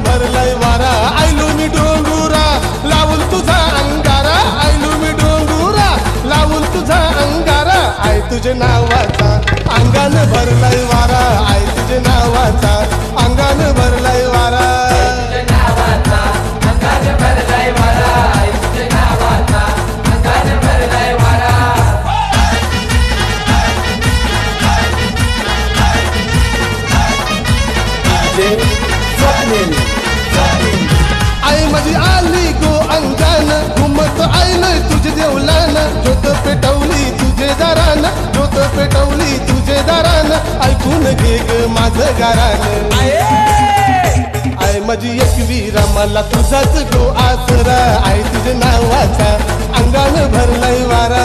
भरलाय वारा आयलू मी डोंगुरा लावून तुझा अंगारा आयलू मी डोंगुरा लावून तुझा अंगारा आय तुझे नावाचा अंगान भरलाय वारा आय तुझे नावाचा अंगान भरलाय वारा आई माझी आली गो अंगान घुमत आयलय तुझे देवलान ज्योत पेटवली तुझे दारान ज्योत पेटवली तुझे दारान ऐकून घे ग माझं गारान आय माझी एकवीरा मला तुझाच गो आसरा आय तुझे नावाचा अंगान भरलाय वारा